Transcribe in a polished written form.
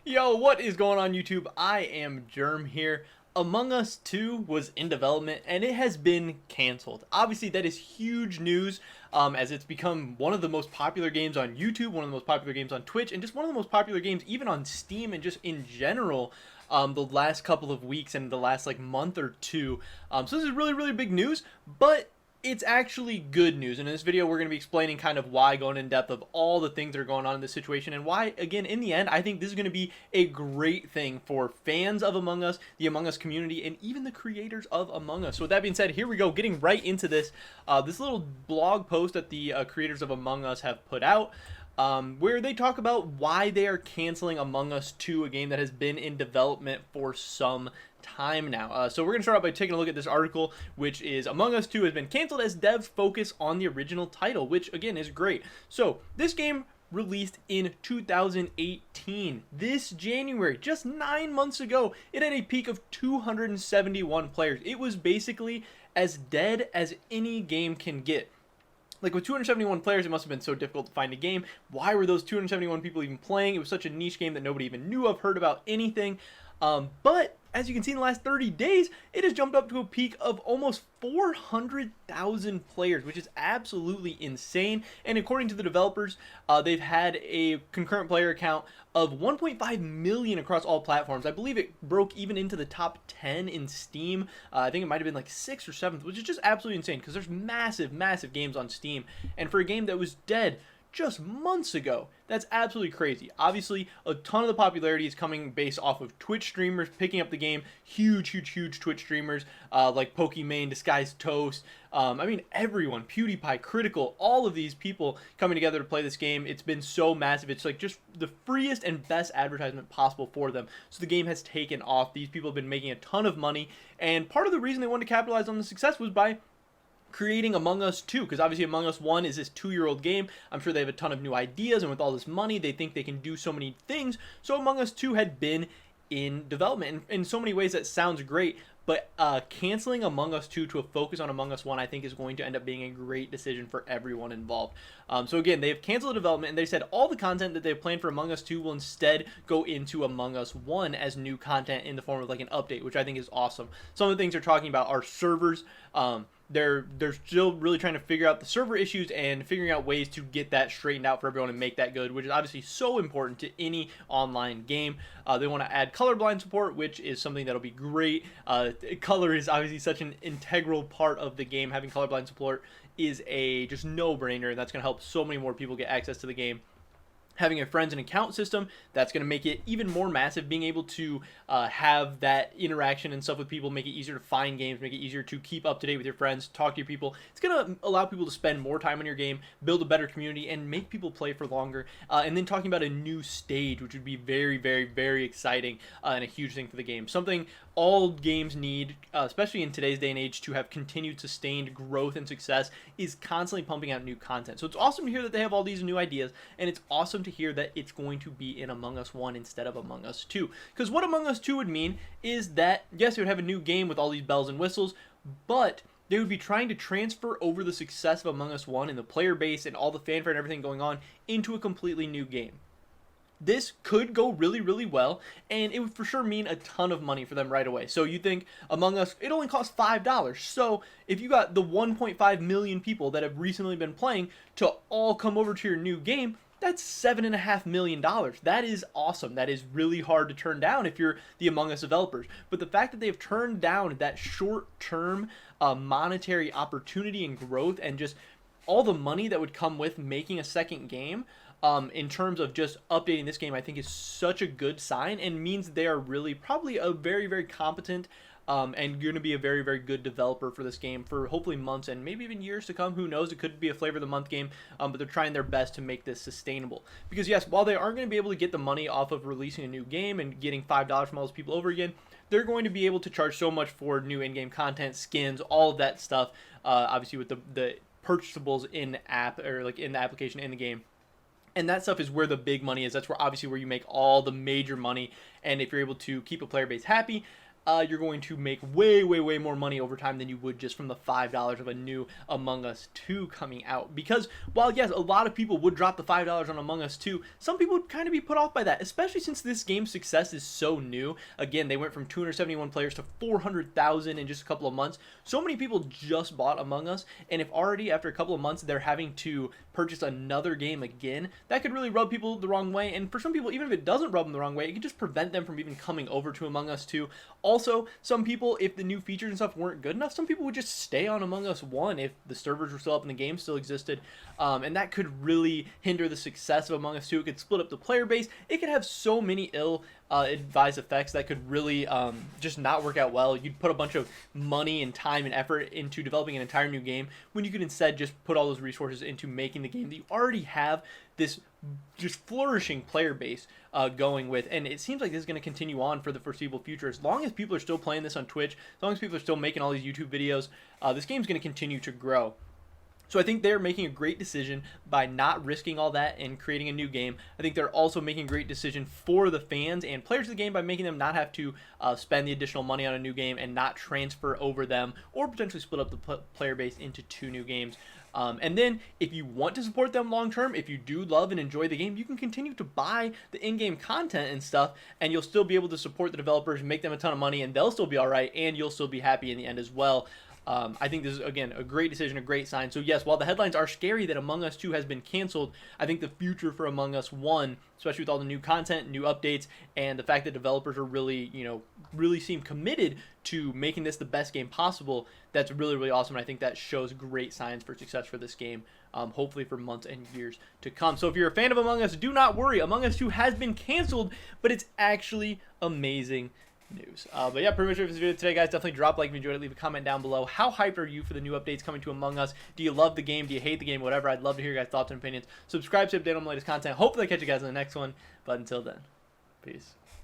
Yo, what is going on YouTube? I am Germ here. Among Us 2 was in development and it has been canceled. Obviously, that is huge news as it's become one of the most popular games on YouTube, one of the most popular games on Twitch, and just one of the most popular games even on Steam and just in general the last couple of weeks and the last like month or two. So this is really, really big news, but it's actually good news. And in this video, we're going to be explaining kind of why, going in depth of all the things that are going on in this situation, and why, again, in the end, I think this is going to be a great thing for fans of Among Us, the Among Us community, and even the creators of Among Us. So with that being said, here we go, getting right into this. This little blog post that the creators of Among Us have put out, where they talk about why they are canceling Among Us 2, a game that has been in development for some time now. So we're going to start out by taking a look at this article, which is Among Us 2 has been canceled as devs focus on the original title, which again is great. So this game released in 2018. This January, just 9 months ago, it had a peak of 271 players. It was basically as dead as any game can get. Like, with 271 players, it must have been so difficult to find a game. Why were those 271 people even playing? It was such a niche game that nobody even knew of, heard about anything. But as you can see, in the last 30 days, it has jumped up to a peak of almost 400,000 players, which is absolutely insane. And according to the developers, they've had a concurrent player count of 1.5 million across all platforms. I believe it broke even into the top 10 in Steam. I think it might have been like 6th or 7th, which is just absolutely insane because there's massive, massive games on Steam. And for a game that was dead just months ago, that's absolutely crazy. Obviously, a ton of the popularity is coming based off of Twitch streamers picking up the game. Huge Twitch streamers like Pokimane, Disguised Toast. I mean, everyone, pewdiepie, critikal, all of these people coming together to play this game. It's been so massive. It's like just the freest and best advertisement possible for them. So the game has taken off. These people have been making a ton of money, and part of the reason they wanted to capitalize on the success was by creating Among Us 2, because obviously Among Us 1 is this 2-year-old game. I'm sure they have a ton of new ideas, and with all this money, they think they can do so many things. So Among Us 2 had been in development. And in so many ways, that sounds great, but canceling Among Us 2 to a focus on Among Us 1, I think, is going to end up being a great decision for everyone involved. So again, they have canceled the development, and they said all the content that they have planned for Among Us 2 will instead go into Among Us 1 as new content in the form of like an update, which I think is awesome. Some of the things they're talking about are servers. They're still really trying to figure out the server issues and figuring out ways to get that straightened out for everyone and make that good, which is obviously so important to any online game. They want to add colorblind support, which is something that'll be great. Color is obviously such an integral part of the game. Having colorblind support is a just no-brainer, and that's going to help so many more people get access to the game. Having a friends and account system, that's going to make it even more massive. Being able to have that interaction and stuff with people, make it easier to find games, make it easier to keep up to date with your friends, talk to your people. It's going to allow people to spend more time on your game, build a better community, and make people play for longer. And then talking about a new stage, which would be very, very, very exciting and a huge thing for the game. Something all games need, especially in today's day and age, to have continued sustained growth and success, is constantly pumping out new content. So it's awesome to hear that they have all these new ideas, and it's awesome to hear that it's going to be in Among Us 1 instead of Among Us 2. Because what Among Us 2 would mean is that, yes, it would have a new game with all these bells and whistles, but they would be trying to transfer over the success of Among Us 1 and the player base and all the fanfare and everything going on into a completely new game. This could go really, really well, and it would for sure mean a ton of money for them right away. So you think Among Us, it only costs $5. So if you got the 1.5 million people that have recently been playing to all come over to your new game, that's $7.5 million. That is awesome. That is really hard to turn down if you're the Among Us developers. But the fact that they've turned down that short-term monetary opportunity and growth and just all the money that would come with making a second game, in terms of just updating this game, I think is such a good sign and means they are really probably a very, very competent and going to be a very, very good developer for this game for hopefully months and maybe even years to come. Who knows? It could be a flavor of the month game, but they're trying their best to make this sustainable. Because yes, while they aren't going to be able to get the money off of releasing a new game and getting $5 from all those people over again, they're going to be able to charge so much for new in-game content, skins, all of that stuff. Obviously, with the purchasables in app or like in the application in the game. And that stuff is where the big money is. That's where obviously where you make all the major money. And if you're able to keep a player base happy, you're going to make way, way, way more money over time than you would just from the $5 of a new Among Us 2 coming out. Because while, yes, a lot of people would drop the $5 on Among Us 2, some people would kind of be put off by that, especially since this game's success is so new. Again, they went from 271 players to 400,000 in just a couple of months. So many people just bought Among Us, and if already after a couple of months they're having to purchase another game again, that could really rub people the wrong way. And for some people, even if it doesn't rub them the wrong way, it could just prevent them from even coming over to Among Us 2. Also, some people, if the new features and stuff weren't good enough, some people would just stay on Among Us 1 if the servers were still up and the game still existed. And that could really hinder the success of Among Us 2. It could split up the player base. It could have so many ill-advised effects that could really just not work out well. You'd put a bunch of money and time and effort into developing an entire new game when you could instead just put all those resources into making the game that you already have this just flourishing player base going with. And it seems like this is going to continue on for the foreseeable future. As long as people are still playing this on Twitch, as long as people are still making all these YouTube videos, this game's going to continue to grow. So I think they're making a great decision by not risking all that and creating a new game. I think they're also making a great decision for the fans and players of the game by making them not have to spend the additional money on a new game and not transfer over them or potentially split up the player base into 2 new games. And then if you want to support them long term, if you do love and enjoy the game, you can continue to buy the in-game content and stuff, and you'll still be able to support the developers and make them a ton of money, and they'll still be all right, and you'll still be happy in the end as well. I think this is, again, a great decision, a great sign. So yes, while the headlines are scary that Among Us 2 has been canceled, I think the future for Among Us 1, especially with all the new content, new updates, and the fact that developers are really, really seem committed to making this the best game possible, that's really, really awesome. And I think that shows great signs for success for this game, hopefully for months and years to come. So if you're a fan of Among Us, do not worry. Among Us 2 has been canceled, but it's actually amazing news. But yeah, pretty much for this video today, guys. Definitely drop a like if you enjoyed it. Leave a comment down below. How hyped are you for the new updates coming to Among Us? Do you love the game? Do you hate the game? Whatever. I'd love to hear your guys' thoughts and opinions. Subscribe to update on the latest content. Hopefully I catch you guys in the next one. But until then, peace.